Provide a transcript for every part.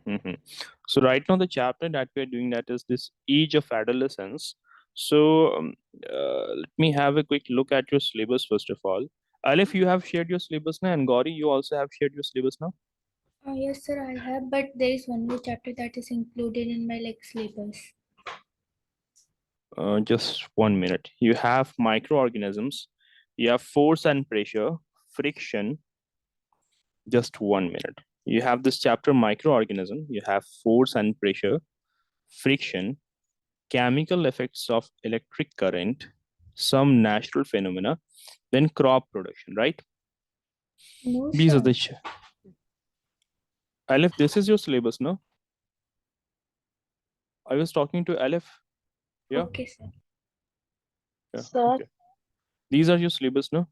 Mhm. So right now the chapter that we are doing, that is this age of adolescence. So let me have a quick look at your syllabus first of all. Alif, you have shared your syllabus now, and Gauri, you also have shared your syllabus now. Yes, sir, I have, but there is one more chapter that is included in my syllabus. Just 1 minute. You have microorganisms, you have force and pressure, friction. Just 1 minute. You have this chapter microorganism, you have force and pressure, friction, chemical effects of electric current, some natural phenomena, then crop production, right? No, These are sir. the Aleph, this is your syllabus, no? I was talking to Aleph. Yeah, Okay, sir. yeah, Sir, okay. These are your syllabus, no?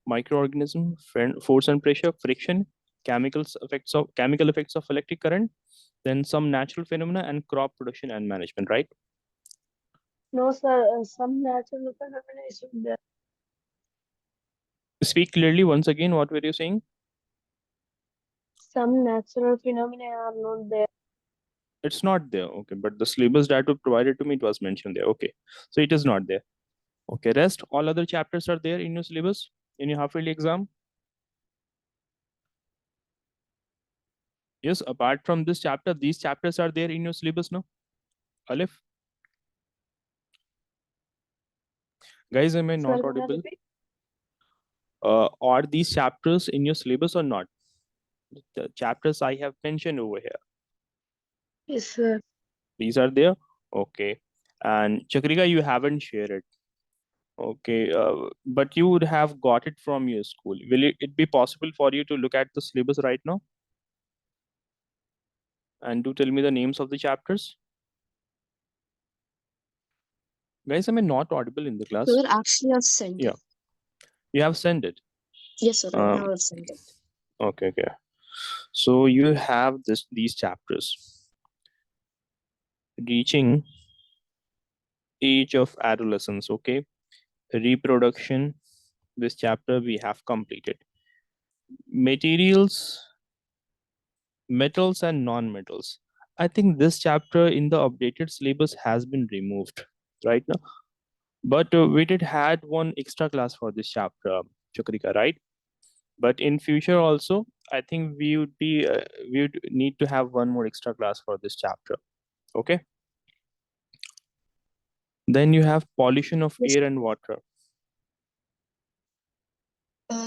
Microorganism, force and pressure, friction, chemical effects of electric current, then some natural phenomena, and crop production and management, right? no, sir. Some natural phenomena is there. Speak clearly once again. What were you saying? Some natural phenomena are not there. It's not there. Okay, but the syllabus that was provided to me, it was mentioned there. Okay, so it is not there. Okay, rest all other chapters are there in your syllabus in your half yearly exam. Yes, apart from this chapter, these chapters are there in your syllabus, no? Alif, guys, am I Sir, not can I audible? repeat? Are these chapters in your syllabus or not? The chapters I have mentioned over here, Yes, sir. these are there. Okay, and Chakrika, you haven't shared it. Okay, but you would have got it from your school. Will it be possible for you to look at the syllabus right now and do tell me the names of the chapters? Guys, am I not audible in the class? Sir, actually, I've sent Yeah, it. you have sent it. Yes, sir, I Um, have sent it. okay, okay. So you have these chapters. Reaching age of adolescence. Okay, reproduction. This chapter we have completed. Materials, metals and non-metals. I think this chapter in the updated syllabus has been removed right now. But we did had one extra class for this chapter, Chakrika, right? But in future also, I think we would need to have one more extra class for this chapter. Okay. Then you have pollution of Yes. air and water.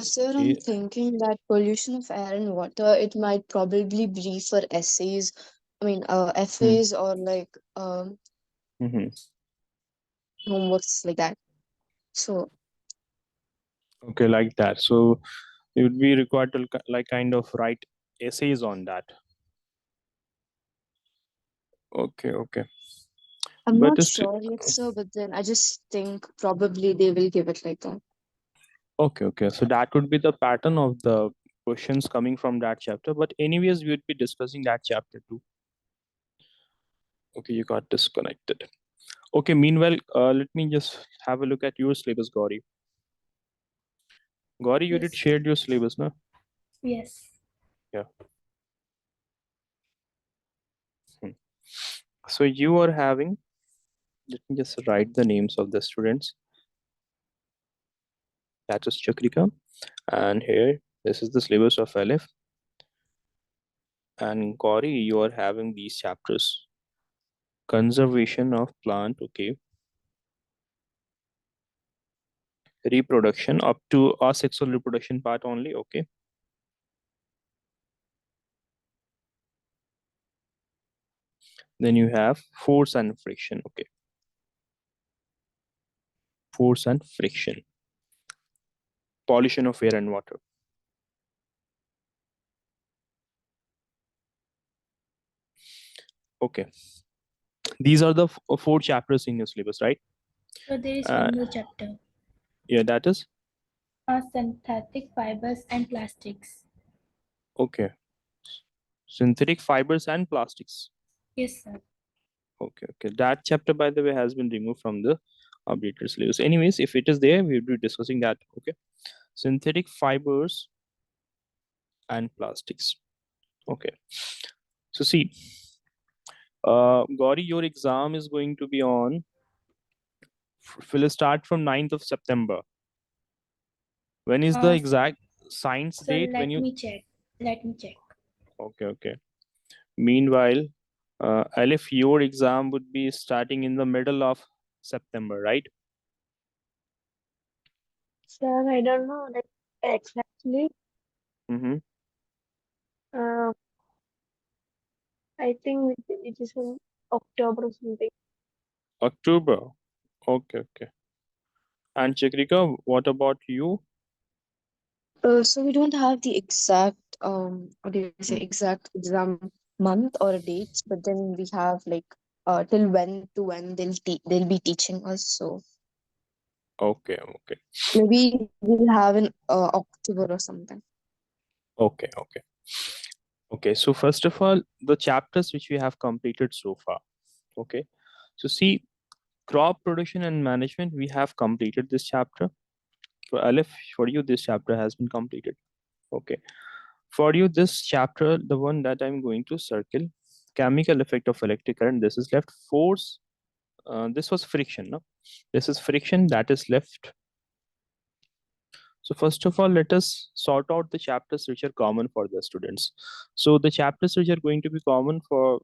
Sir, I'm Okay. thinking that pollution of air and water, it might probably be for essays. I mean, Hmm. FAs or Mhm. homeworks like that. So, Okay, like that. So you would be required to like kind of write essays on that. Okay, okay. I'm But not it's sure yet, sir, but then I just think probably they will give it like that. okay, okay. So that would be the pattern of the questions coming from that chapter. But anyways, we would be discussing that chapter too. Okay, you got disconnected. Okay, meanwhile, let me just have a look at your syllabus, Gauri. Gauri, you did Yes. shared your syllabus, no? Yes. Yeah. Hmm. So you are having, let me just write the names of the students. That is Chakrika. And here, this is the syllabus of Aleph. And Gauri, you are having these chapters. Conservation of plant, okay. Reproduction up to asexual reproduction part only, okay. Then you have force and friction, okay. Force and friction. Pollution of air and water. Okay. These are the four chapters in your syllabus, right? So there is Uh, one more chapter. yeah, that is Synthetic fibers and plastics. okay. Synthetic fibers and plastics. Yes, sir. Okay, okay. That chapter, by the way, has been removed from the updated syllabus. Anyways, if it is there, we'll be discussing that. Okay. Synthetic fibers and plastics. Okay. So see, Gauri, your exam is going to be on, will start from 9th of September. When is the Uh, exact science so date when let you? me check. Let me check. Okay, okay. Meanwhile, Alif, your exam would be starting in the middle of September, right? Sir, I don't know like exactly. Mm-hmm. Uh, I think it is in October or something. October. Okay, okay. And Chakrika, what about you? So we don't have the exact what do you say, Hmm. exact exam month or dates, but then we have like till when to when they'll be teaching us. So Okay, okay, maybe we'll have in October or something. okay, okay. Okay, so first of all, the chapters which we have completed so far. Okay, so see, crop production and management, we have completed this chapter. For Aleph, for you, this chapter has been completed. Okay, for you, this chapter, the one that I'm going to circle, chemical effect of electric current, this is left. Force, this was friction, no? This is friction that is left. So first of all, let us sort out the chapters which are common for the students. So the chapters which are going to be common for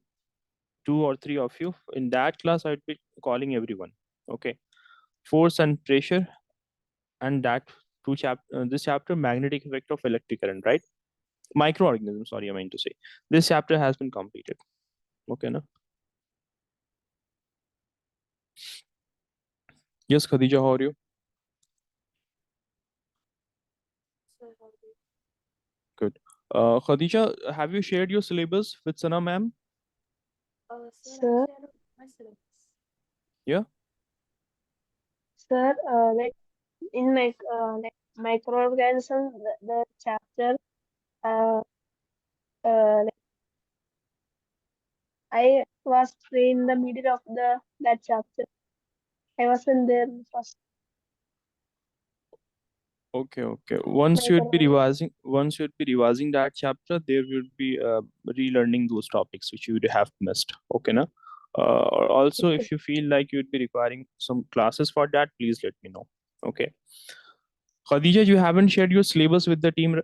two or three of you in that class, I'd be calling everyone. Okay, force and pressure, and that this chapter, magnetic effect of electric current, right? Microorganisms. Sorry, I meant to say this chapter has been completed. Okay, no? Yes, Khadija, how are you? Good. Khadija, have you shared your syllabus with Sana ma'am? Sir, Yeah. sir, like in my like microorganism, the chapter, uh, like I was free in the middle of the that chapter. I wasn't there first Okay, okay. Once you'd be revising that chapter, there would be relearning those topics which you would have missed. Okay, na? Or also, if you feel like you'd be requiring some classes for that, please let me know. Okay. Khadija, you haven't shared your syllabus with the team.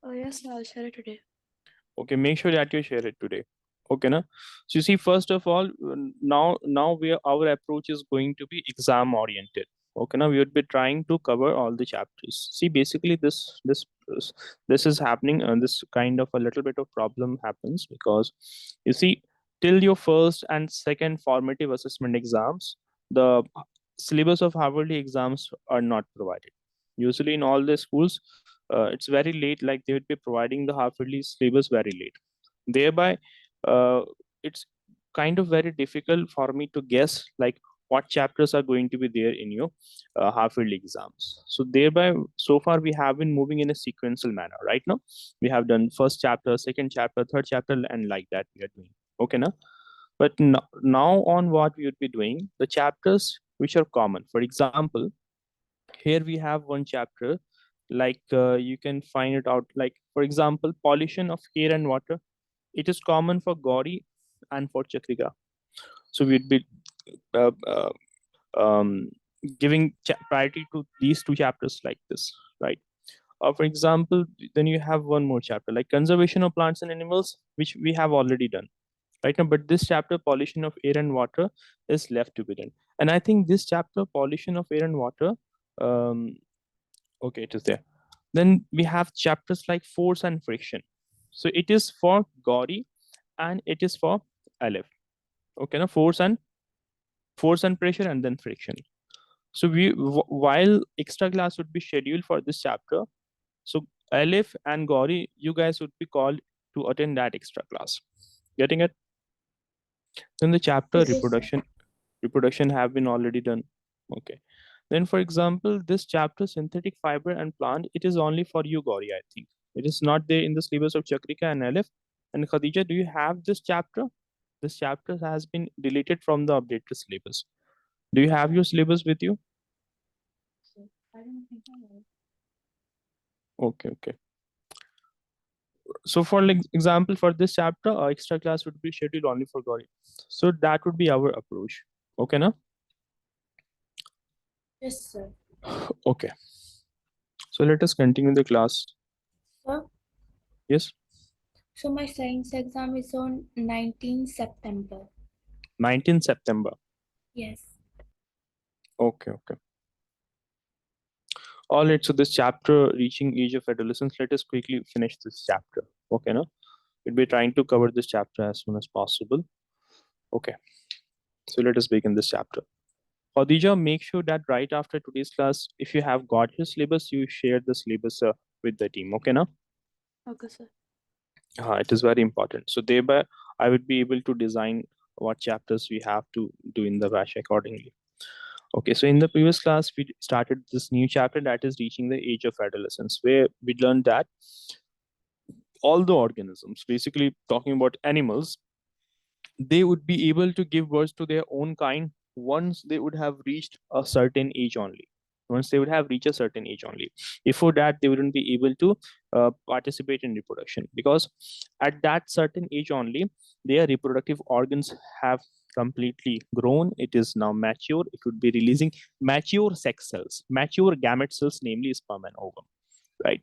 Oh yes, I'll share it today. Okay, make sure that you share it today. Okay, na? So you see, first of all, now our approach is going to be exam oriented. Okay, now we would be trying to cover all the chapters. See, basically this is happening, and this kind of a little bit of problem happens because you see, till your first and second formative assessment exams, the syllabus of half-yearly exams are not provided. Usually in all the schools, it's very late. Like they would be providing the half-yearly syllabus very late. Thereby, uh, it's kind of very difficult for me to guess like what chapters are going to be there in your half-yearly exams. So thereby, so far we have been moving in a sequential manner. Right now, we have done first chapter, second chapter, third chapter, and like that we are doing. Okay, now. But now on, what we would be doing, the chapters which are common. For example, here we have one chapter, like you can find it out. Like for example, pollution of air and water. It is common for Gauri and for Chakrika. So we'd be uh, uh, um, giving priority to these two chapters like this, right? For example, then you have one more chapter like conservation of plants and animals, which we have already done right now. But this chapter, pollution of air and water, is left to be done. And I think this chapter, pollution of air and water, um, okay, it is there. Then we have chapters like force and friction. So it is for Gauri and it is for Aleph. Okay, now force and pressure and then friction. So while extra class would be scheduled for this chapter, so Aleph and Gauri, you guys would be called to attend that extra class. Getting it? Then the chapter Yes, sir. reproduction have been already done. Okay. Then for example, this chapter synthetic fiber and plant, it is only for you, Gauri, I think. It is not there in the syllabus of Chakrika and Aleph. And Khadija, do you have this chapter? This chapter has been deleted from the updated syllabus. Do you have your syllabus with you? Okay, okay. So for example, for this chapter, our extra class would be scheduled only for Gauri. So that would be our approach. Okay, now? Yes, sir. Okay. So let us continue the class. Sir, Yes, so my science exam is on 19 September. 19 September. Yes. Okay, okay. All right, so this chapter, reaching age of adolescence, let us quickly finish this chapter. Okay, now? We'll be trying to cover this chapter as soon as possible. Okay, so let us begin this chapter. Khadija, make sure that right after today's class, if you have got your syllabus, you share the syllabus with the team. Okay, now? Okay, sir. It is very important. So thereby, I would be able to design what chapters we have to do in the batch accordingly. Okay, so in the previous class, we started this new chapter that is reaching the age of adolescence, where we learned that all the organisms, basically talking about animals, they would be able to give birth to their own kind once they would have reached a certain age only. Once they would have reached a certain age only. Before that, they wouldn't be able to participate in reproduction, because at that certain age only, their reproductive organs have completely grown. It is now mature. It would be releasing mature sex cells, mature gamete cells, namely sperm and ovum, right?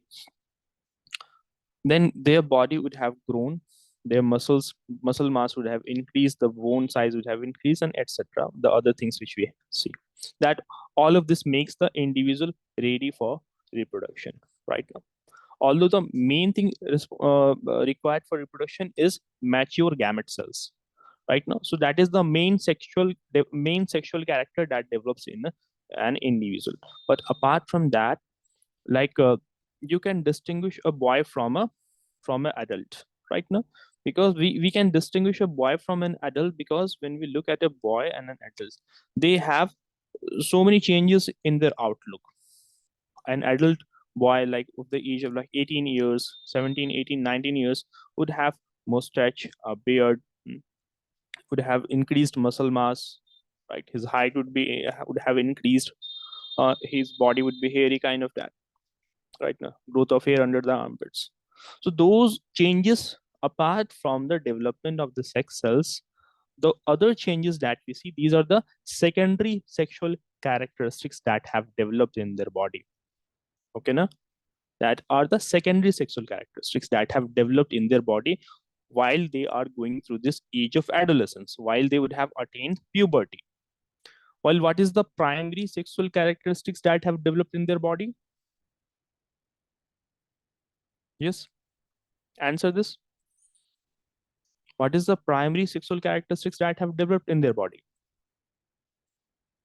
Then their body would have grown, their muscle mass would have increased, the bone size would have increased, and etc., the other things which we see, that all of this makes the individual ready for reproduction right now. Although the main thing required for reproduction is mature gamete cells right now, so that is the main sexual character that develops in an individual. But apart from that, like you can distinguish a boy from an adult right now, because we can distinguish a boy from an adult, because when we look at a boy and an adult, they have so many changes in their outlook. An adult boy, like of the age of like 18 years, 17, 18, 19 years, would have mustache, a beard, would have increased muscle mass, right? His height would have increased, his body would be hairy kind of that right now, growth of hair under the armpits. So those changes, apart from the development of the sex cells, the other changes that we see, these are the secondary sexual characteristics that have developed in their body. Okay, na? That are the secondary sexual characteristics that have developed in their body while they are going through this age of adolescence, while they would have attained puberty. While what is the primary sexual characteristics that have developed in their body? Yes, answer this. What is the primary sexual characteristics that have developed in their body?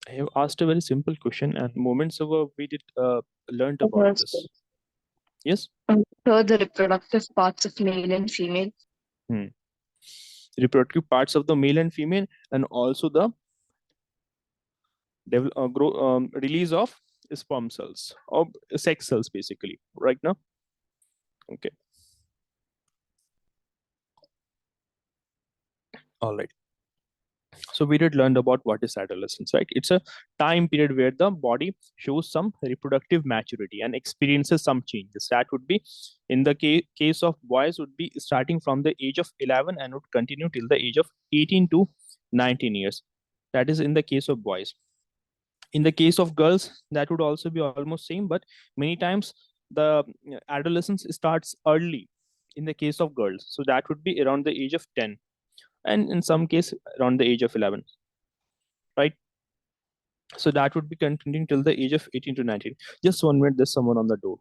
I have asked a very simple question, and moments ago we did learned about Yes. this. Yes. So the reproductive parts of male and female. Hmm. Reproductive parts of the male and female, and also the release of sperm cells or sex cells, basically. Right now. Okay. All right. So we did learn about what is adolescence, right? It's a time period where the body shows some reproductive maturity and experiences some changes. That would be, in the case of boys, would be starting from the age of 11 and would continue till the age of 18 to 19 years. That is in the case of boys. In the case of girls, that would also be almost same, but many times the adolescence starts early in the case of girls. So that would be around the age of 10, and in some case around the age of 11, right? So that would be continuing till the age of 18 to 19. Just 1 minute, there's someone on the door.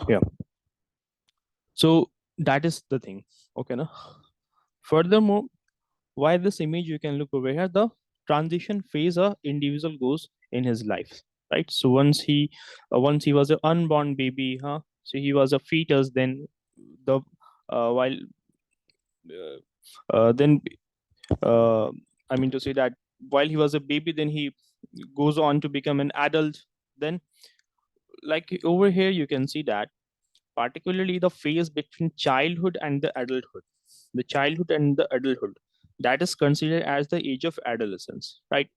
Yeah. So that is the thing. Okay, now. Furthermore, why this image, you can look over here, the transition phase a individual goes in his life, right? So once he was an unborn baby, so he was a fetus, then the while then I mean to say that while he was a baby, then he goes on to become an adult. Then, like over here, you can see that particularly the phase between childhood and the adulthood. The childhood and the adulthood, that is considered as the age of adolescence, right?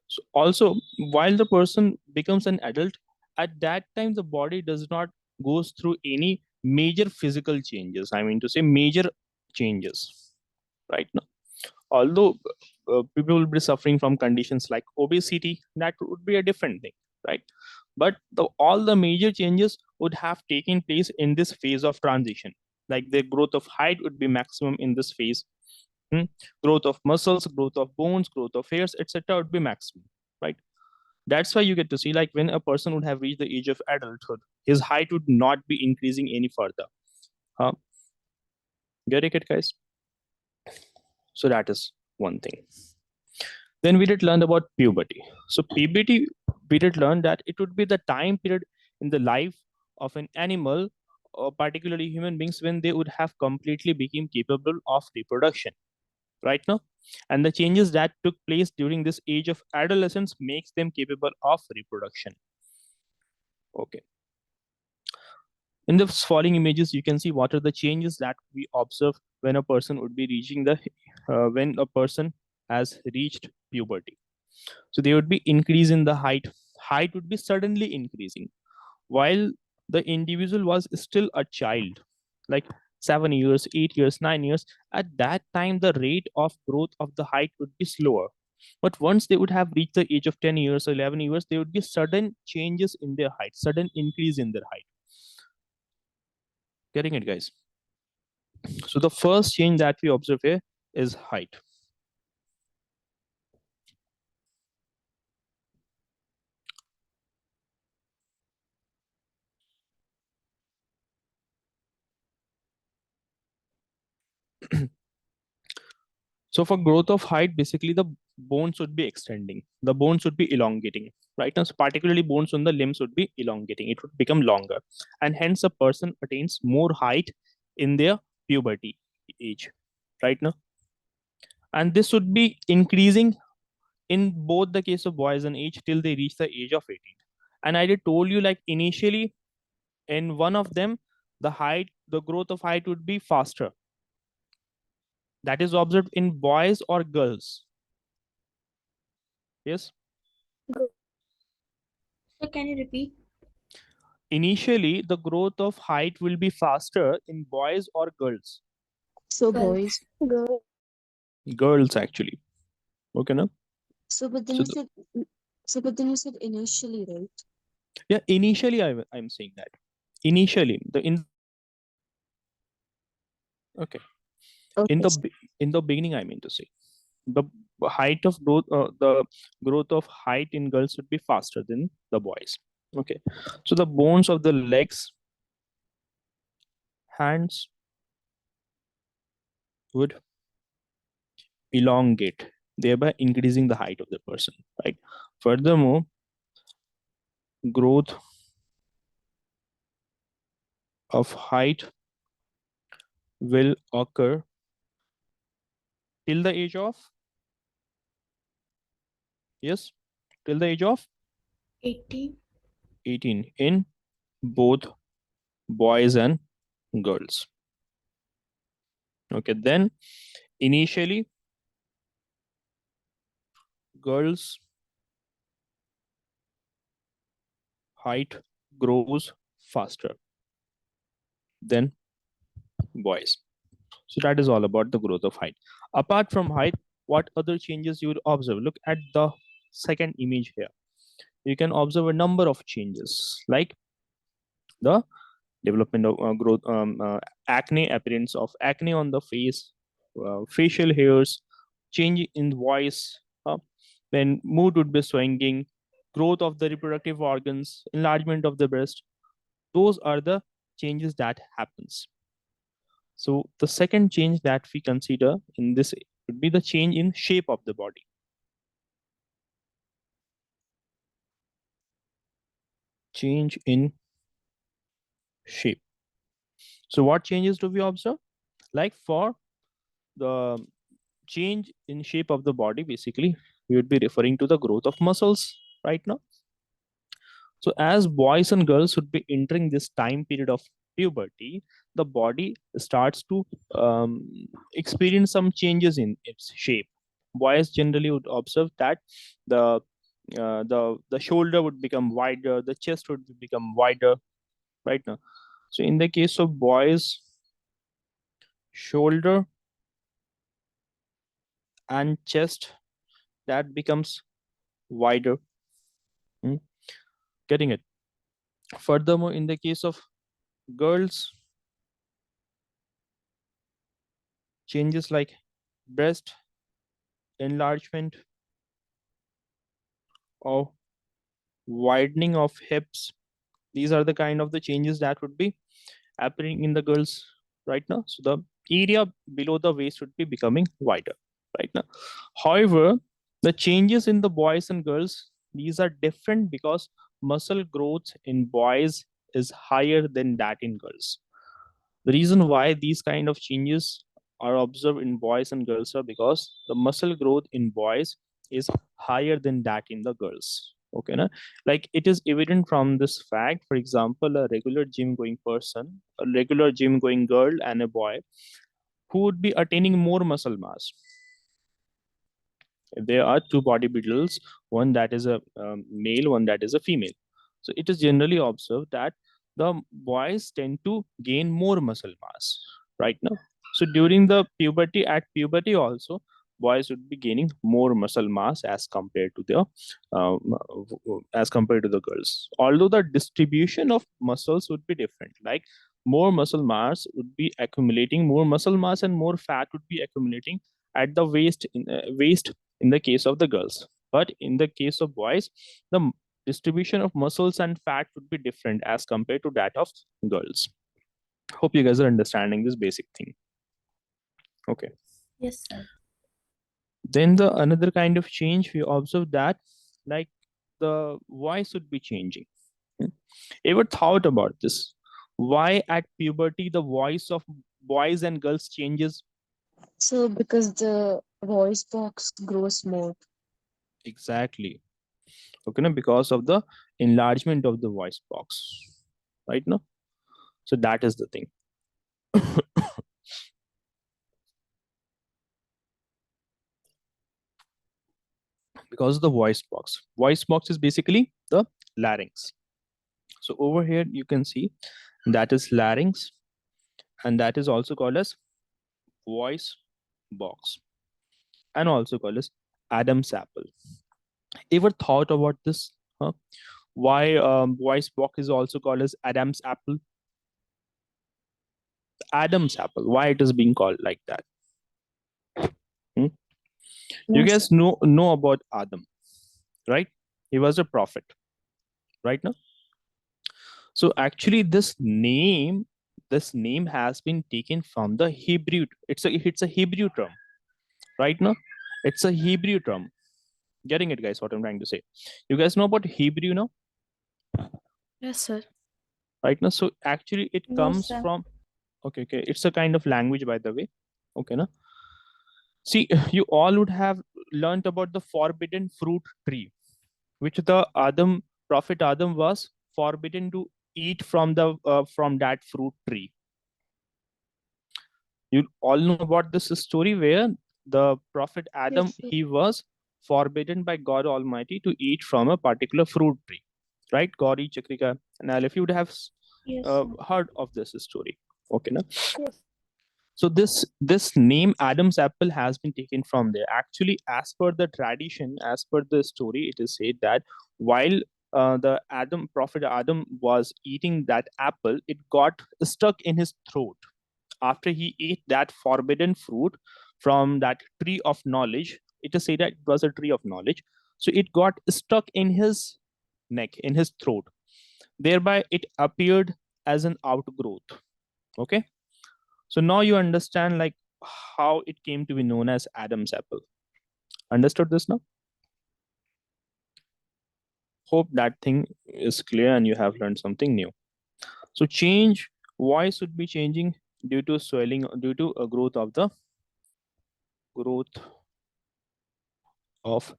So also, while the person becomes an adult, at that time the body does not goes through any major physical changes. I mean to say major changes, right? Now, although people will be suffering from conditions like obesity, that would be a different thing, right? But all the major changes would have taken place in this phase of transition. Like the growth of height would be maximum in this phase. Hmm? Growth of muscles, growth of bones, growth of hairs, etc. would be maximum, right? That's why you get to see, like, when a person would have reached the age of adulthood, his height would not be increasing any further. Huh? Get it, guys? So that is one thing. Then we did learn about puberty. So puberty, we did learn that it would be the time period in the life of an animal, or particularly human beings, when they would have completely become capable of reproduction, right now. And the changes that took place during this age of adolescence makes them capable of reproduction. Okay. In the following images, you can see what are the changes that we observe when a person would be reaching the when a person has reached puberty. So there would be increase in the height. Height would be suddenly increasing while the individual was still a child, like 7 years, 8 years, 9 years. At that time, the rate of growth of the height would be slower. But once they would have reached the age of 10 years or 11 years, there would be sudden changes in their height, sudden increase in their height. Getting it, guys? So the first change that we observe here is height. So for growth of height, basically the bones would be extending. The bones would be elongating, right? Now, so particularly bones on the limbs would be elongating. It would become longer. And hence a person attains more height in their puberty age, right now. And this would be increasing in both the case of boys and age till they reach the age of 18. And I did told you, like, initially in one of them, the growth of height would be faster. That is observed in boys or girls. Yes. So can you repeat? Initially, the growth of height will be faster in boys or girls. So Girls. boys. Girl. Girls, actually. Okay, no? So but then So you said initially, right? yeah, initially I'm saying that. Initially, okay. In Okay. the beginning, I mean to say, the height of growth, the growth of height in girls would be faster than the boys. Okay. So the bones of the legs, hands would elongate, thereby increasing the height of the person, right? Furthermore, growth of height will occur till the age of, yes, till the age of 18. 18 in both boys and girls. Okay, then initially girls height grows faster than boys. So that is all about the growth of height. Apart from height, what other changes you would observe? Look at the second image here. You can observe a number of changes, like the development of growth, acne, appearance of acne on the face, facial hairs, change in voice, then mood would be swinging, growth of the reproductive organs, enlargement of the breast. Those are the changes that happens. So the second change that we consider in this would be the change in shape of the body. Change in shape. So what changes do we observe? Like for the change in shape of the body, basically we would be referring to the growth of muscles right now. So as boys and girls would be entering this time period of puberty, the body starts to experience some changes in its shape. Boys generally would observe that the the shoulder would become wider, the chest would become wider, right now. So in the case of boys, shoulder and chest, that becomes wider. Hmm, getting it? Furthermore, in the case of girls, changes like breast enlargement or widening of hips, these are the kind of the changes that would be happening in the girls right now. So the area below the waist would be becoming wider right now. However, the changes in the boys and girls, these are different because muscle growth in boys is higher than that in girls. The reason why these kind of changes are observed in boys and girls are because the muscle growth in boys is higher than that in the girls. Okay, na? Like it is evident from this fact. For example, a regular gym going person, a regular gym going girl, and a boy who would be attaining more muscle mass. There are two bodybuilders, one that is a male, one that is a female. So it is generally observed that the boys tend to gain more muscle mass right now. So during the puberty, at puberty also, boys would be gaining more muscle mass as compared to the girls. Although the distribution of muscles would be different, like more muscle mass would be accumulating, more muscle mass and more fat would be accumulating at the waist in the case of the girls. But in the case of boys, the distribution of muscles and fat would be different as compared to that of girls. Hope you guys are understanding this basic thing. Okay. Yes, sir. Then the another kind of change we observe that like the voice would be changing. Hmm. Ever thought about this? Why at puberty the voice of boys and girls changes? So because the voice box grows more. Exactly. Okay, now because of the enlargement of the voice box, right now. So that is the thing. Because of the voice box is basically the larynx. So over here you can see that is larynx, and that is also called as voice box, and also called as Adam's apple. Ever thought about this? Huh? Why voice box is also called as Adam's apple? Adam's apple. Why it is being called like that? Hmm? You No, sir. guys know about Adam, right? He was a prophet, right now. So actually, this name has been taken from the Hebrew. It's a Hebrew term, right now. It's a Hebrew term. Getting it, guys? What I'm trying to say. You guys know about Hebrew now, Yes, sir. right now. So actually, it No, comes sir. from. Okay, okay. It's a kind of language, by the way. Okay, now. See, you all would have learned about the forbidden fruit tree, which the Adam Prophet Adam was forbidden to eat from that fruit tree. You all know about this story where the Prophet Adam Yes, sir. he was forbidden by God Almighty to eat from a particular fruit tree, right? Gauri Chakrika. And if you would have Yes, sir. heard of this story, okay, now. Yes. So this name Adam's apple has been taken from there. Actually, as per the tradition, as per the story, it is said that while the Adam Prophet Adam was eating that apple, it got stuck in his throat after he ate that forbidden fruit from that tree of knowledge. It is said that it was a tree of knowledge. So it got stuck in his neck, in his throat. Thereby, it appeared as an outgrowth. Okay. So now you understand like how it came to be known as Adam's apple. Understood this now? Hope that thing is clear and you have learned something new. So change, voice would be changing due to swelling, due to a growth of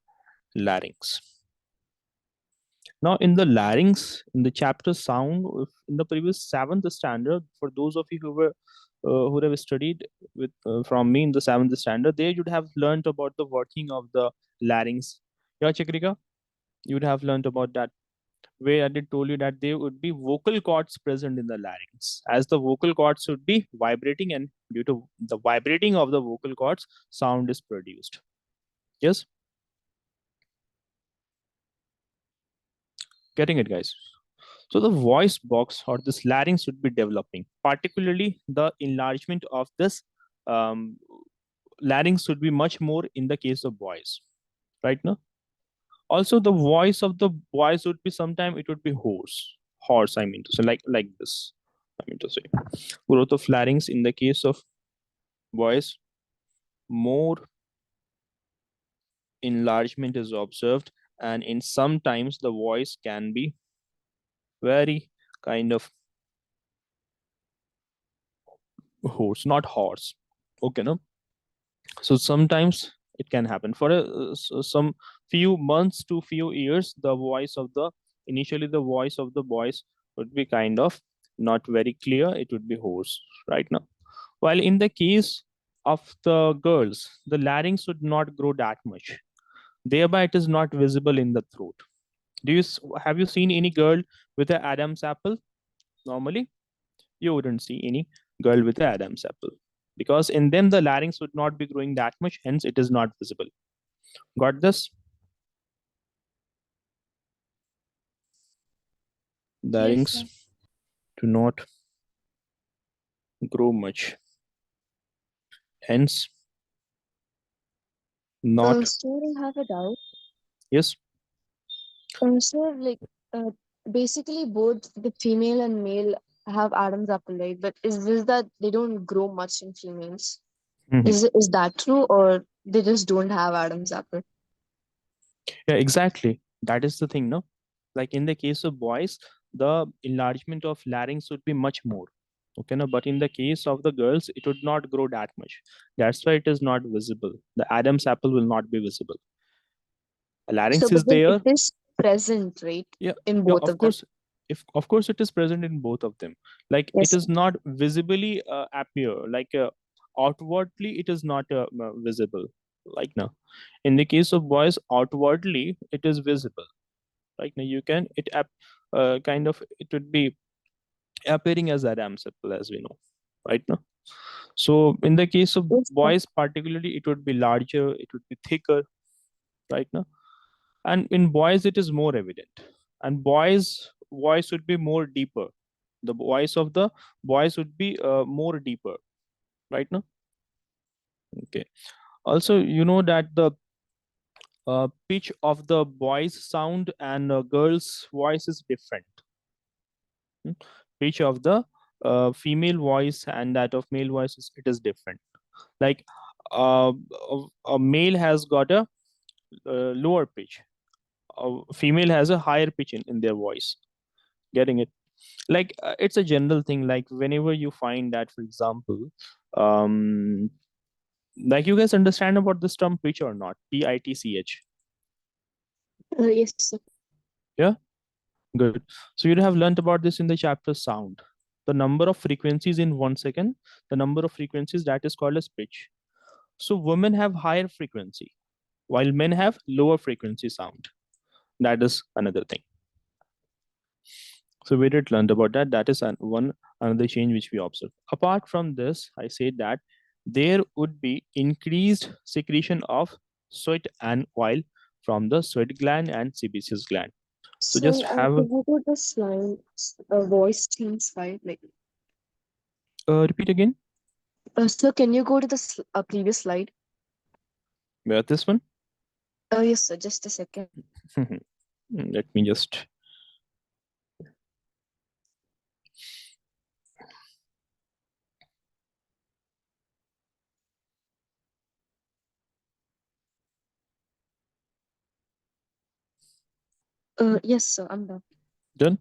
larynx. Now, in the larynx, in the chapter sound, in the previous seventh standard, for those of you who have studied with from me in the seventh standard, they would have learned about the working of the larynx. Yeah, Chakrika, you would have learned about that. Where I did told you that there would be vocal cords present in the larynx, as the vocal cords would be vibrating, and due to the vibrating of the vocal cords, sound is produced. Yes, getting it, guys. So the voice box or this larynx should be developing, particularly the enlargement of this um, larynx should be much more in the case of boys, right now. Also, the voice of the boys would be sometime it would be horse. I mean to say like this. I mean to say growth of larynx in the case of boys, more enlargement is observed, and in sometimes the voice can be very kind of hoarse, not horse. Okay, no. So sometimes it can happen for some few months to few years. The voice of the initially the voice of the boys would be kind of not very clear. It would be hoarse right now. While in the case of the girls, the larynx would not grow that much. Thereby, it is not visible in the throat. Have you seen any girl with an Adam's apple? Normally, you wouldn't see any girl with an Adam's apple because in them the larynx would not be growing that much, hence it is not visible. Got this? Yes, Larynx sir. do not grow much, hence not. So I have a doubt. Yes. So, like, uh, basically, both the female and male have Adam's apple, right? But is this that they don't grow much in females? Mhm. Is that true, or they just don't have Adam's apple? Yeah, exactly. That is the thing, no? Like in the case of boys, the enlargement of larynx would be much more. Okay, no, but in the case of the girls, it would not grow that much. That's why it is not visible. The Adam's apple will not be visible. A So, larynx but is then it there. is present, right, Yeah, in yeah, both of of them. course. If of course it is present in both of them. Like it Yes. is not visibly appear. Like outwardly, it is not visible. Like now, in the case of boys, outwardly it is visible. Like now, you can kind of it would be appearing as Adam's apple, as we know, right now. So in the case of Yes, sir. boys, particularly, it would be larger. It would be thicker, right now. And in boys it is more evident, and boys voice would be more deeper. The voice of the boys would be more deeper, right now. Okay, also you know that the pitch of the boys sound and girls voice is different. Hmm? Pitch of the female voice and that of male voice it is different. Like a male has got a lower pitch, a female has a higher pitch in their voice. Getting it? Like it's a general thing. Like whenever you find that, for example, um like you guys understand about this term pitch or not? Pitch. Yes, sir. Yeah, good. So you'd have learned about this in the chapter sound. The number of frequencies in 1 second, the number of frequencies that is called as pitch. So women have higher frequency while men have lower frequency sound. That is another thing. So we did learn about that. That is one another change which we observe. Apart from this, I said that there would be increased secretion of sweat and oil from the sweat gland and sebaceous gland. So So, just have can you go to the slide, voice theme slide? Like, repeat again. so can you go to the previous slide? Where this one? Yes, sir. Just a second. Let me just. Yes, sir. I'm done. Done.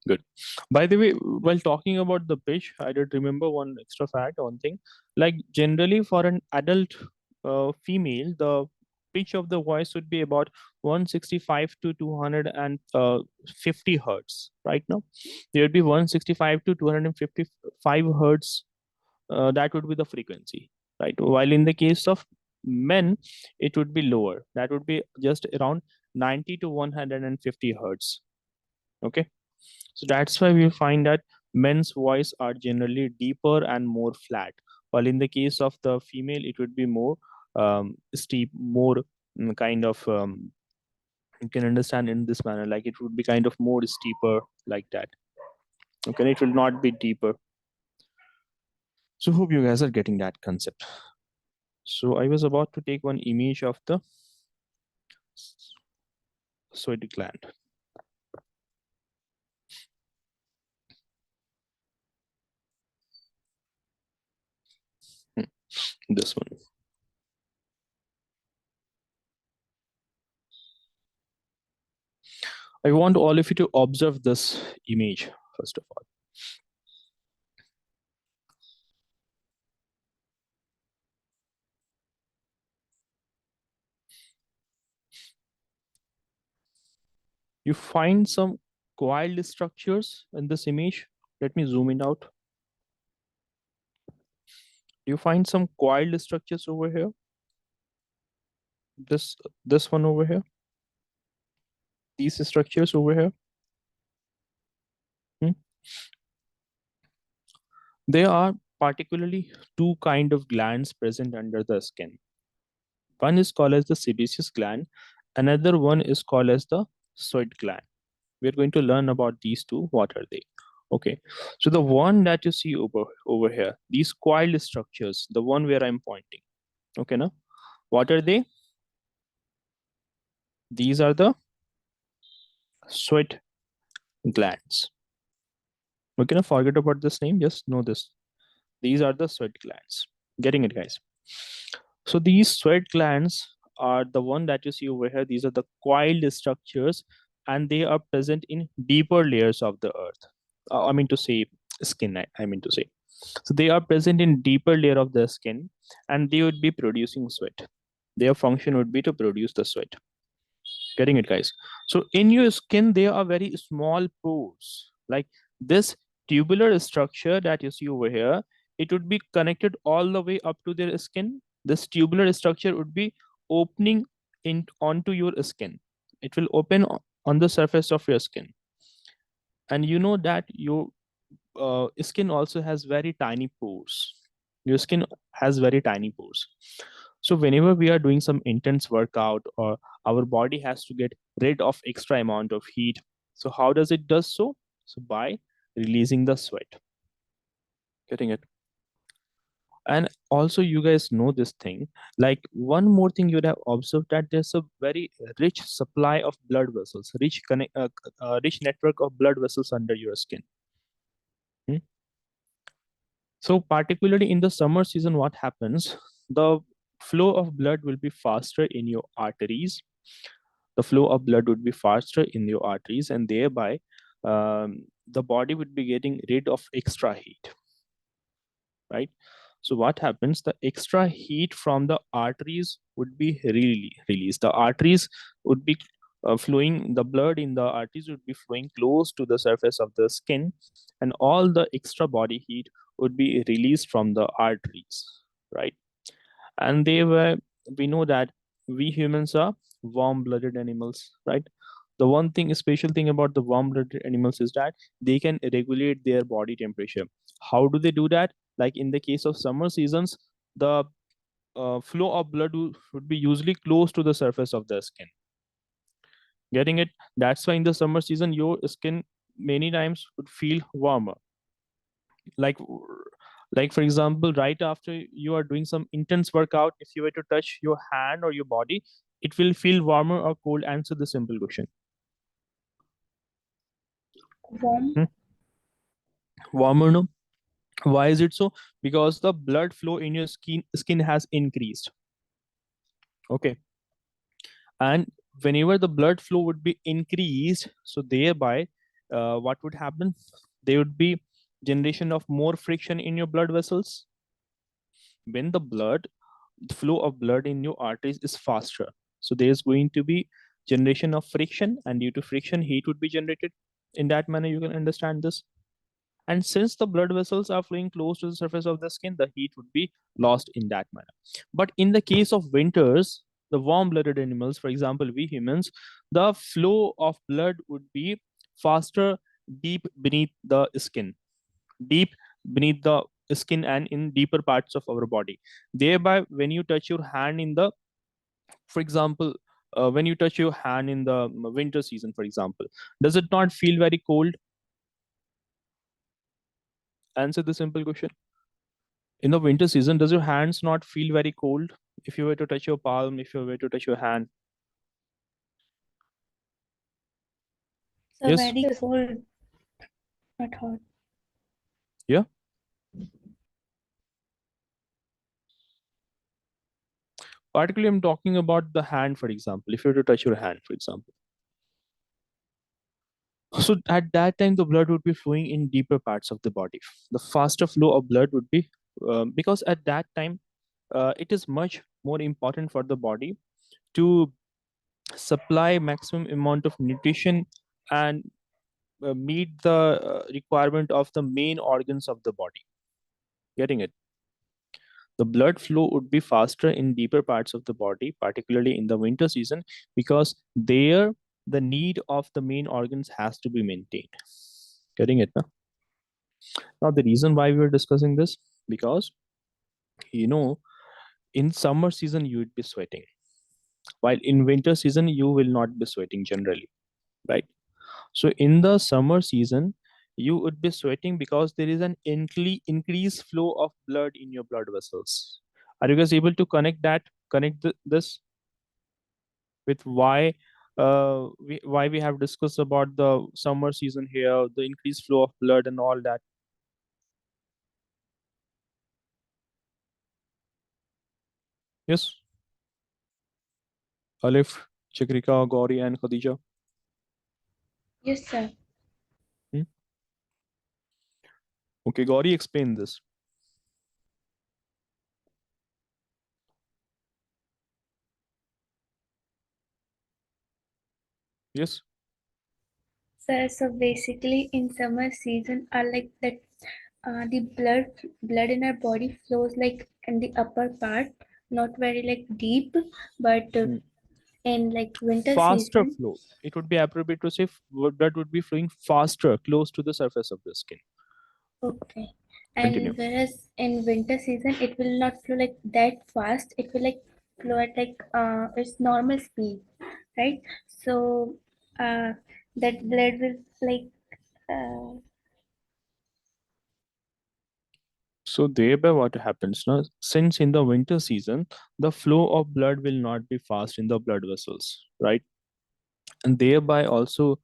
Good. By the way, while talking about the pitch, I did remember one extra fact, one thing. Like generally for an adult female, the pitch of the voice would be about 165 to 250 hertz. Right now, there would be 165 to 255 hertz. That would be the frequency, right? While in the case of men, it would be lower. That would be just around 90 to 150 hertz. Okay, so that's why we find that men's voice are generally deeper and more flat, while in the case of the female, it would be more steep, more kind of you can understand in this manner, like it would be kind of more steeper like that. Okay, it will not be deeper. So hope you guys are getting that concept. So I was about to take one image of the sweat gland. This one. I want all of you to observe this image first of all. You find some coiled structures in this image. Let me zoom in out. You find some coiled structures over here. This one over here. These structures over here. There are particularly two kind of glands present under the skin. One is called as the sebaceous gland. Another one is called as the sweat gland. We're going to learn about these two. What are they? Okay. So the one that you see over here, these coiled structures, the one where I'm pointing. Okay, now what are they? These are the sweat glands. We're gonna forget about this name. Just know this. These are the sweat glands. Getting it, guys? So these sweat glands are the one that you see over here. These are the coiled structures, and they are present in deeper layers of the earth. I mean to say skin. I mean to say. So they are present in deeper layer of the skin, and they would be producing sweat. Their function would be to produce the sweat. Getting it, guys? So in your skin, there are very small pores. Like this tubular structure that you see over here, it would be connected all the way up to their skin. This tubular structure would be opening in onto your skin. It will open on the surface of your skin. And you know that your skin also has very tiny pores. Your skin has very tiny pores. So whenever we are doing some intense workout or our body has to get rid of extra amount of heat, so how does it does so? So by releasing the sweat. Getting it? And also you guys know this thing, like one more thing you would have observed that there's a very rich supply of blood vessels, rich network of blood vessels under your skin. So particularly in the summer season, what happens? The flow of blood will be faster in your arteries. The flow of blood would be faster in your arteries, and thereby the body would be getting rid of extra heat, right? So what happens? The extra heat from the arteries would be really released. The arteries would be flowing, the blood in the arteries would be flowing close to the surface of the skin, and all the extra body heat would be released from the arteries, right? And we know that we humans are warm-blooded animals, right? The one thing, special thing about the warm-blooded animals is that they can regulate their body temperature. How do they do that? Like in the case of summer seasons, the flow of blood would be usually close to the surface of the skin. Getting it? That's why in the summer season, your skin many times would feel warmer. Like for example, right after you are doing some intense workout, if you were to touch your hand or your body, it will feel warmer or cold. Answer the simple question. Warm. Warmer, no? Why is it so? Because the blood flow in your skin has increased. Okay. And whenever the blood flow would be increased, so thereby what would happen? There would be generation of more friction in your blood vessels. When the flow of blood in your arteries is faster, So there is going to be generation of friction, and due to friction, heat would be generated. In that manner, you can understand this. And since the blood vessels are flowing close to the surface of the skin, the heat would be lost in that manner. But in the case of winters, the warm-blooded animals, for example, we humans, the flow of blood would be faster deep beneath the skin, deep beneath the skin and in deeper parts of our body. Thereby, when you touch your hand in the, for example, when you touch your hand in the winter season, for example, does it not feel very cold? Answer the simple question. In the winter season, does your hands not feel very cold if you were to touch your palm, if you were to touch your hand? So Yes. very Yes. cold, not hot. Yeah. Particularly, I'm talking about the hand, for example. If you were to touch your hand, for example, so at that time, the blood would be flowing in deeper parts of the body. The faster flow of blood would be, because at that time, it is much more important for the body to supply maximum amount of nutrition and meet the requirement of the main organs of the body. Getting it? The blood flow would be faster in deeper parts of the body, particularly in the winter season, because there the need of the main organs has to be maintained. Getting it? Now, now the reason why we were discussing this, because you know, in summer season you would be sweating, while in winter season you will not be sweating generally, right? So in the summer season, you would be sweating because there is an increased flow of blood in your blood vessels. Are you guys able to connect this with why we have discussed about the summer season here, the increased flow of blood and all that? Yes, Alif, Chikrika, Gauri, and Khadija. Yes, sir. Hmm? Okay, Gauri, explain this. Yes. So basically, in summer season, are like that. The blood in our body flows like in the upper part, not very like deep, but Hmm. in like winter Faster season. flow. It would be appropriate to say blood would be flowing faster, close to the surface of the skin. Okay. Continue. And whereas in winter season, it will not flow like that fast. It will like flow at like its normal speed, right? So that blood will like uh, So thereby what happens now, since in the winter season, the flow of blood will not be fast in the blood vessels, right? And thereby also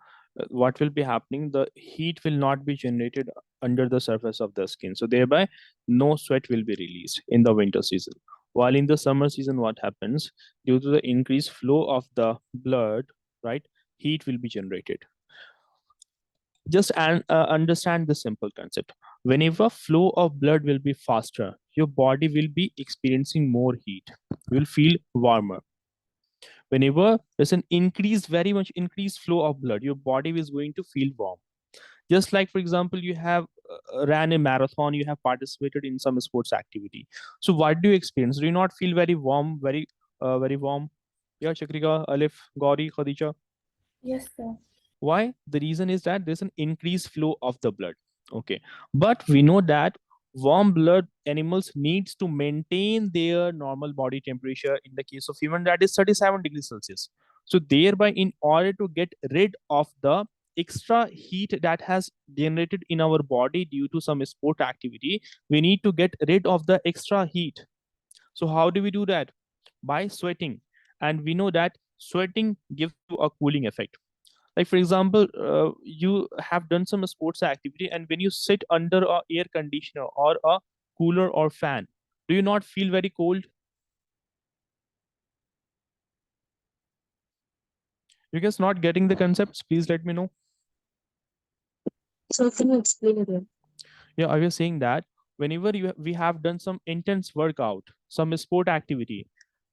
what will be happening, the heat will not be generated under the surface of the skin. So thereby no sweat will be released in the winter season. While in the summer season, what happens, due to the increased flow of the blood, right, heat will be generated. Just understand the simple concept. Whenever flow of blood will be faster, your body will be experiencing more heat. You will feel warmer. Whenever there's an increased, very much increased flow of blood, your body is going to feel warm. Just like, for example, you have ran a marathon, you have participated in some sports activity. So what do you experience? Do you not feel very warm, very warm? Yeah, Chakrika, Alif, Gauri, Khadija. yes, sir. Why? The reason is that there's an increased flow of the blood. Okay. But we know that warm blood animals needs to maintain their normal body temperature. In the case of human, that is 37 degrees Celsius. So thereby, in order to get rid of the extra heat that has generated in our body due to some sport activity, we need to get rid of the extra heat. So how do we do that? By sweating. And we know that sweating gives you a cooling effect. Like for example, you have done some sports activity, and when you sit under a air conditioner or a cooler or fan, do you not feel very cold? You guys not getting the concepts? Please let me know. So can you explain again? Yeah, I was saying that whenever we have done some intense workout, some sport activity,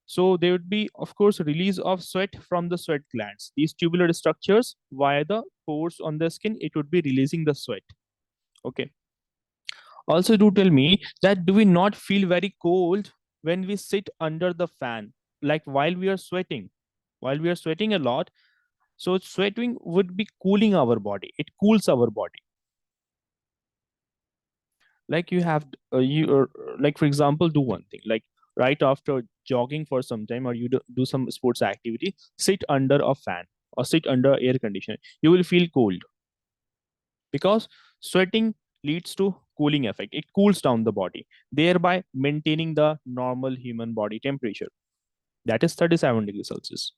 So there would be, of course, release of sweat from the sweat glands. These tubular structures via the pores on the skin, it would be releasing the sweat. Okay. Also, do tell me that do we not feel very cold when we sit under the fan, like while we are sweating? While we are sweating a lot, so sweating would be cooling our body. It cools our body. Like you have, like for example, do one thing. Like right after jogging for some time, or you do some sports activity, sit under a fan or sit under air conditioner. You will feel cold because sweating leads to cooling effect. It cools down the body, thereby maintaining the normal human body temperature, that is 37 degrees Celsius.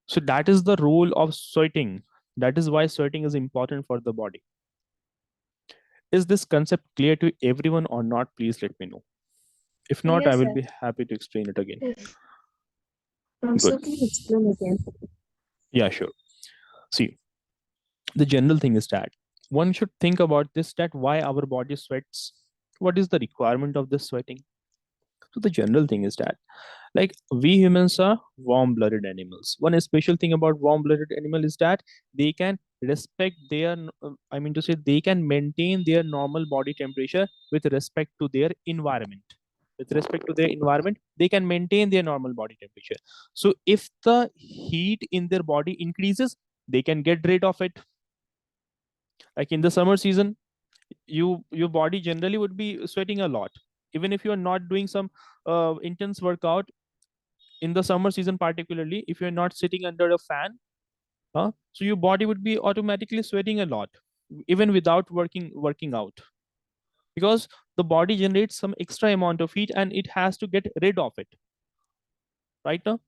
So that is the role of sweating. That is why sweating is important for the body. Is this concept clear to everyone or not? Please let me know. If not, I Yes, will sir. be happy to explain it again. Yes. Good. So can you explain again? Yeah, sure. See, the general thing is that one should think about this, that why our body sweats. What is the requirement of this sweating? So the general thing is that, like, we humans are warm-blooded animals. One special thing about warm-blooded animal is that they can respect their, I mean to say, they can maintain their normal body temperature with respect to their environment. With respect to their environment, they can maintain their normal body temperature. So if the heat in their body increases, they can get rid of it. Like in the summer season, your body generally would be sweating a lot. Even if you are not doing some intense workout in the summer season, particularly if you're not sitting under a fan, so your body would be automatically sweating a lot, even without working out, because the body generates some extra amount of heat and it has to get rid of it. Right now,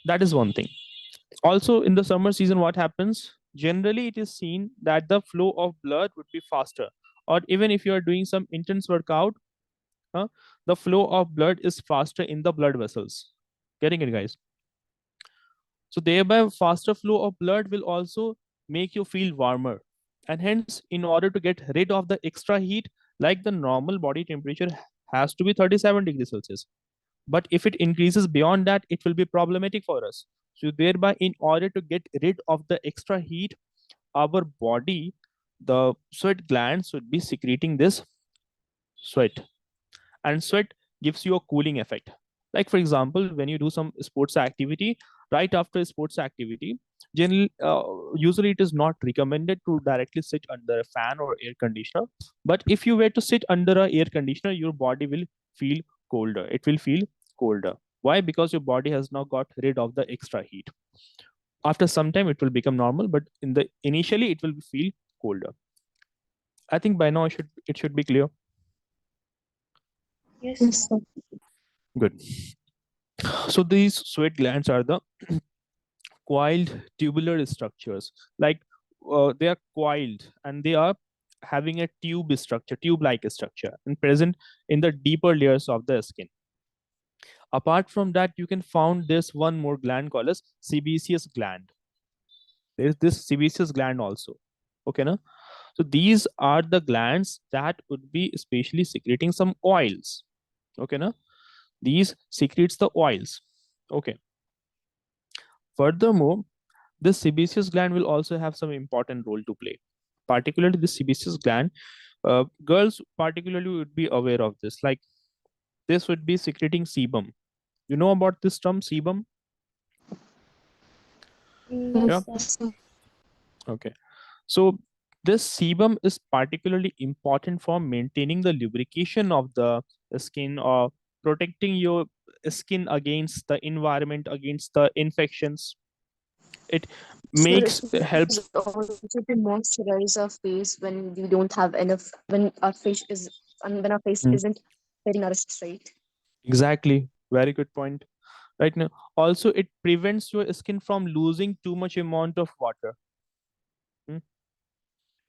that is one thing. Also, in the summer season, what happens? Generally, it is seen that the flow of blood would be faster, or even if you are doing some intense workout, huh, the flow of blood is faster in the blood vessels. Getting it, guys? So thereby faster flow of blood will also make you feel warmer. And hence, in order to get rid of the extra heat, like the normal body temperature has to be 37 degrees Celsius. But if it increases beyond that, it will be problematic for us. So thereby, in order to get rid of the extra heat, our body, the sweat glands would be secreting this sweat. And sweat gives you a cooling effect. Like for example, when you do some sports activity, right after sports activity, generally, usually it is not recommended to directly sit under a fan or air conditioner. But if you were to sit under a air conditioner, your body will feel colder. It will feel colder. Why? Because your body has now got rid of the extra heat. After some time, it will become normal, but in the initially, it will feel colder. I think by now it should be clear. Yes, Yes, sir. sir. Good. So these sweat glands are the coiled tubular structures. Like they are coiled and they are having a tube-like structure, and present in the deeper layers of the skin. Apart from that, you can found this one more gland called as sebaceous gland. There is this sebaceous gland also. Okay, na? So these are the glands that would be especially secreting some oils. Okay, na? These secretes the oils. Okay. Furthermore, this sebaceous gland will also have some important role to play. Particularly the sebaceous gland, girls particularly would be aware of this. Like this would be secreting sebum. You know about this term sebum? Yes, Yeah. sir. Yes, sir. Okay. So this sebum is particularly important for maintaining the lubrication of the skin, or protecting your skin against the environment, against the infections. It So makes it helps. is also to moisturize our face when we don't have enough, when our face is, and when our face Mm, isn't very nourished, right? exactly. Very good point. Right now, also it prevents your skin from losing too much amount of water. Mm.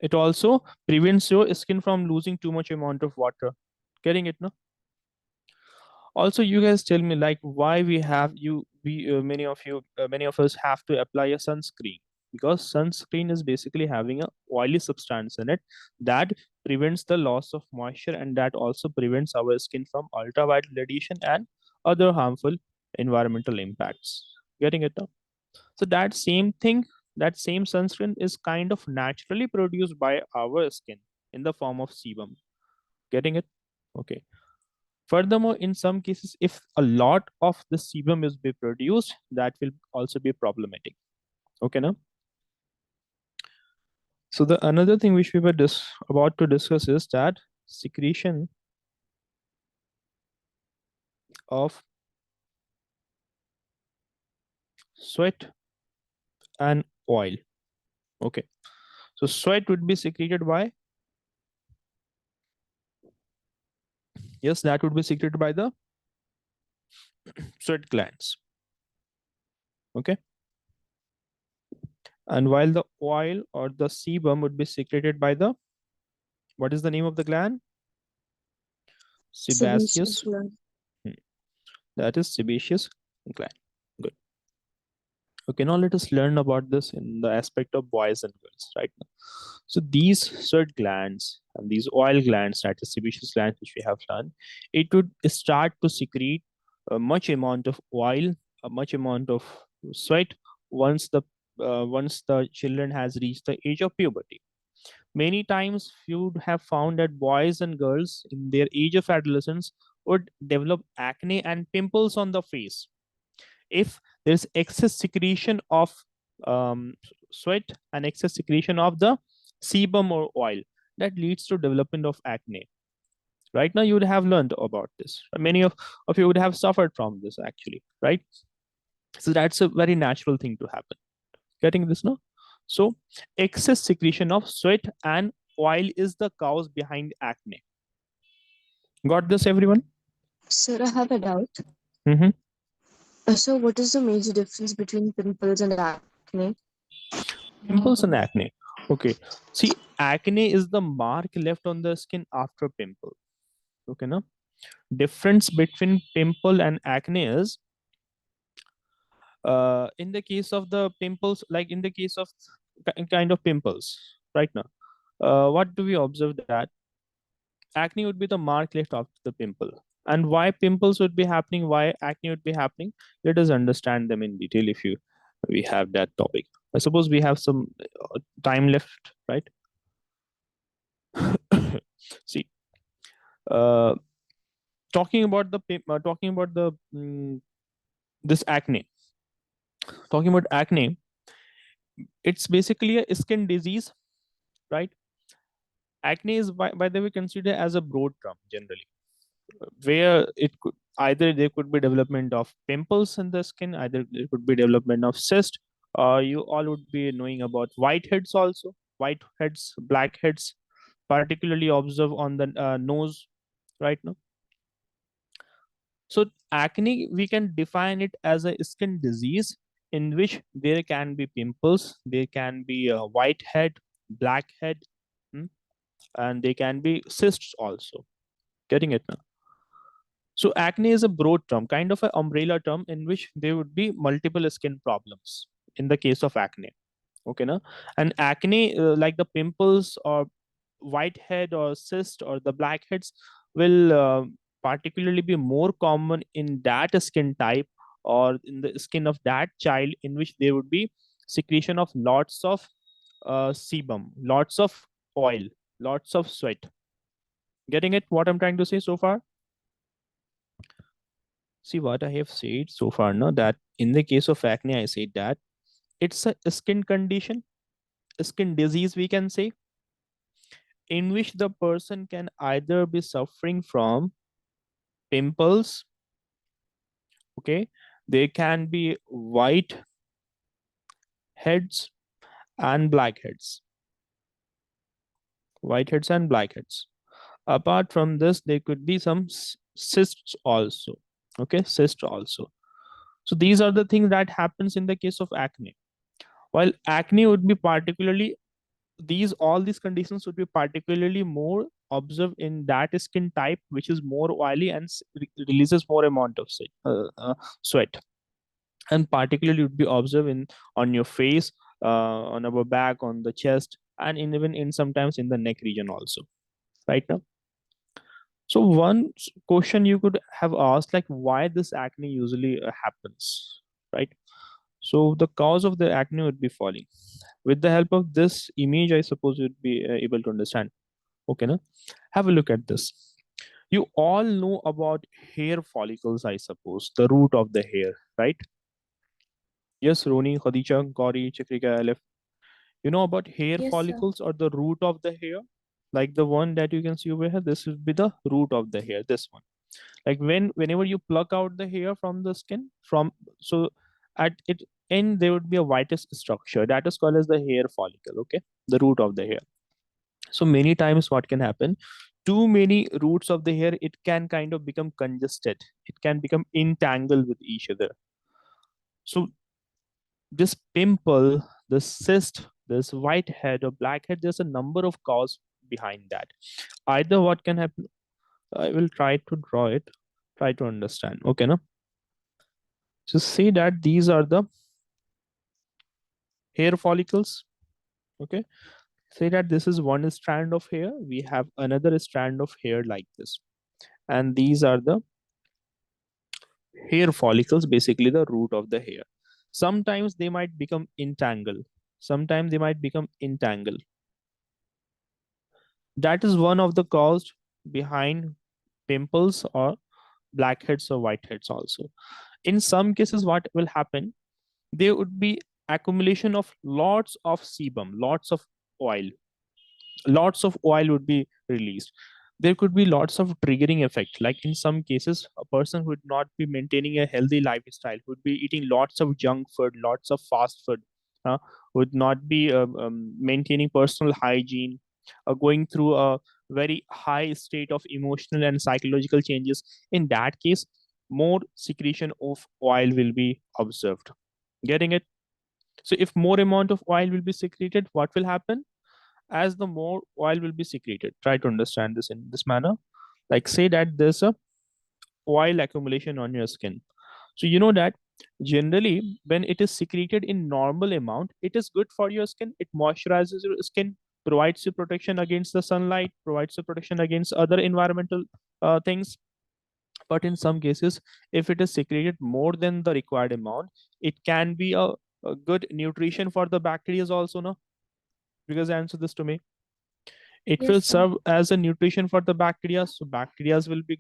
It also prevents your skin from losing too much amount of water. Getting it, no? Also, you guys tell me, like, why we have you we many of us have to apply a sunscreen, because sunscreen is basically having a oily substance in it that prevents the loss of moisture, and that also prevents our skin from ultraviolet radiation and other harmful environmental impacts. Getting it now? So that same thing, that same sunscreen is kind of naturally produced by our skin in the form of sebum. Getting it? Okay. Furthermore, in some cases, if a lot of the sebum is be produced, that will also be problematic. Okay, now. So the another thing which we were about to discuss is that secretion of sweat and oil. Okay. So sweat would be secreted by, yes, that would be secreted by the sweat glands. Okay. And while the oil or the sebum would be secreted by the, what is the name of the gland? Sebaceous. Sebaceous gland. Hmm. That is sebaceous gland. Good. Okay, now let us learn about this in the aspect of boys and girls right now. So these sweat glands and these oil glands, that is sebaceous glands, which we have learned, it would start to secrete a much amount of oil, a much amount of sweat once the children has reached the age of puberty. Many times you would have found that boys and girls in their age of adolescence would develop acne and pimples on the face if there's excess secretion of um, sweat and excess secretion of the sebum or oil that leads to development of acne. Right now you would have learned about this. Many of you would have suffered from this actually, right? So that's a very natural thing to happen. Getting this now? So excess secretion of sweat and oil is the cause behind acne. Got this, everyone? Sir, I have a doubt. Mm-hmm. So, what is the major difference between pimples and acne? Pimples and acne. Okay. See, acne is the mark left on the skin after pimple. Okay, now difference between pimple and acne is in the case of the pimples, like in the case of kind of pimples, right now, what do we observe that acne would be the mark left after the pimple. And why pimples would be happening, why acne would be happening, let us understand them in detail if you we have that topic. I suppose we have some time left, right? See, uh, talking about the this acne, talking about acne, it's basically a skin disease, right? Acne is by the way considered as a broad term generally, where it could either there could be development of pimples in the skin, either there could be development of cyst. You all would be knowing about whiteheads also, whiteheads, blackheads, particularly observed on the nose right now. So acne, we can define it as a skin disease in which there can be pimples, there can be a whitehead, blackhead, hmm, and they can be cysts also. Getting it now? So acne is a broad term, kind of an umbrella term in which there would be multiple skin problems in the case of acne. Okay, now, and acne, like the pimples or whitehead or cyst or the blackheads, will particularly be more common in that skin type or in the skin of that child in which there would be secretion of lots of sebum, lots of oil, lots of sweat. Getting it? What I'm trying to say so far? See what I have said so far, no? That in the case of acne, I said that it's a skin condition, a skin disease, we can say, in which the person can either be suffering from pimples, okay? They can be white heads and blackheads, whiteheads and blackheads. Apart from this, there could be some cysts also, okay? Cysts also. So these are the things that happens in the case of acne. While acne would be particularly all these conditions would be particularly more observed in that skin type which is more oily and releases more amount of sweat, and particularly would be observed in on your face, on our back, on the chest, and even in sometimes in the neck region also, right now. So one question you could have asked, like, why this acne usually happens, right? So the cause of the acne would be falling. With the help of this image, I suppose you'd be able to understand. Okay, now have a look at this. You all know about hair follicles, I suppose, the root of the hair, right? Yes, Roni, Khadija, Gauri, Chakrika, Aleph. You know about hair Yes, sir. follicles or the root of the hair? Like the one that you can see over here, this would be the root of the hair, this one. Like whenever you pluck out the hair from the skin, from so at it end there would be a whitish structure that is called as the hair follicle, okay? The root of the hair. So many times what can happen, too many roots of the hair, it can kind of become congested, it can become entangled with each other. So this pimple, this cyst, this whitehead or blackhead, there's a number of cause behind that. Either what can happen, I will try to draw it, try to understand, okay? No, so see that these are the hair follicles, okay? Say that this is one strand of hair, we have another strand of hair like this, and these are the hair follicles, basically the root of the hair. Sometimes they might become entangled, sometimes they might become entangled. That is one of the cause behind pimples or blackheads or whiteheads also. In some cases what will happen, there would be accumulation of lots of sebum, lots of oil, lots of oil would be released. There could be lots of triggering effect, like in some cases a person would not be maintaining a healthy lifestyle, would be eating lots of junk food, lots of fast food, uh, would not be maintaining personal hygiene, going through a very high state of emotional and psychological changes. In that case, more secretion of oil will be observed. Getting it? So if more amount of oil will be secreted, what will happen? As the more oil will be secreted, try to understand this in this manner. Like say that there's a oil accumulation on your skin. So you know that generally when it is secreted in normal amount, it is good for your skin. It moisturizes your skin, provides you protection against the sunlight, provides you protection against other environmental things. But in some cases, if it is secreted more than the required amount, it can be a good nutrition for the bacteria also, no? Because answer this to me. It will Yes, sir. serve as a nutrition for the bacteria, so bacteria will be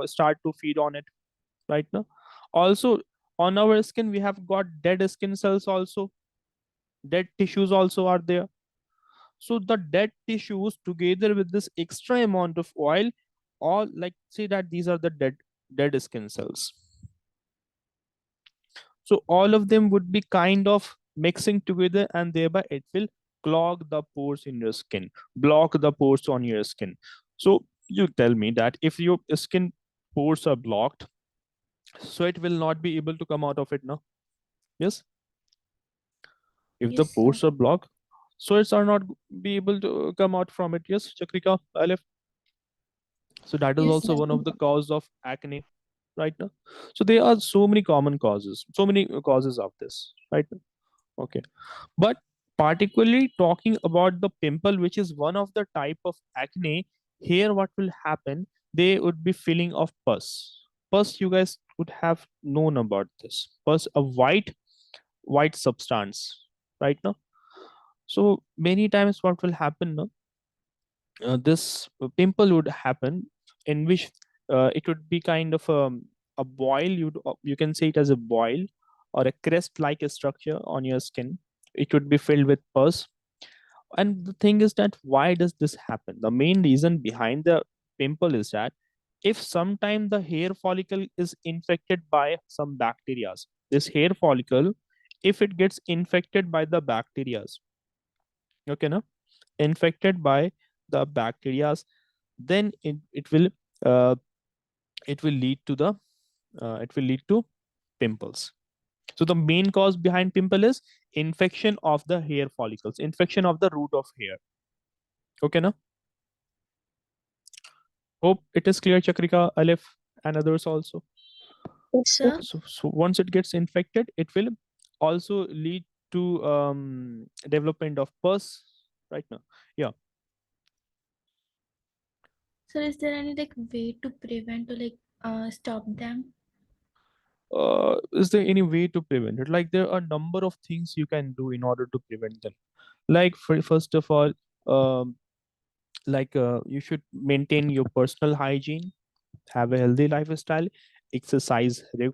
start to feed on it, right now. Also, on our skin we have got dead skin cells also, dead tissues also are there. So the dead tissues together with this extra amount of oil, all like say that these are the dead skin cells. So all of them would be kind of mixing together, and thereby it will clog the pores in your skin, block the pores on your skin. So you tell me that if your skin pores are blocked, so it will not be able to come out of it now. Yes, if the Yes, sir. pores are blocked, so it's are not be able to come out from it. Yes, Chakrika, Aleph. So that is Yes, also sir. one of the cause of acne right now. So there are so many common causes, so many causes of this right now. Okay, but particularly talking about the pimple, which is one of the type of acne, here what will happen, they would be filling of pus. Pus, you guys would have known about this pus, a white substance right now. So many times what will happen now, this pimple would happen in which it would be kind of a boil, you can say it as a boil or a crest like structure on your skin. It would be filled with pus. And the thing is that why does this happen? The main reason behind the pimple is that if sometime the hair follicle is infected by some bacteria, this hair follicle, if it gets infected by the bacteria, okay, no, infected by the bacteria, then uh, it will lead to the it will lead to pimples. So the main cause behind pimple is infection of the hair follicles, infection of the root of hair. Okay, now hope it is clear, Chakrika, Aleph, and others also. Sir. So once it gets infected, it will also lead to development of pus right now. Yeah. So is there any like way to prevent or like stop them? Is there any way to prevent it? Like there are a number of things you can do in order to prevent them. Like first of all, um, you should maintain your personal hygiene, have a healthy lifestyle, exercise regularly.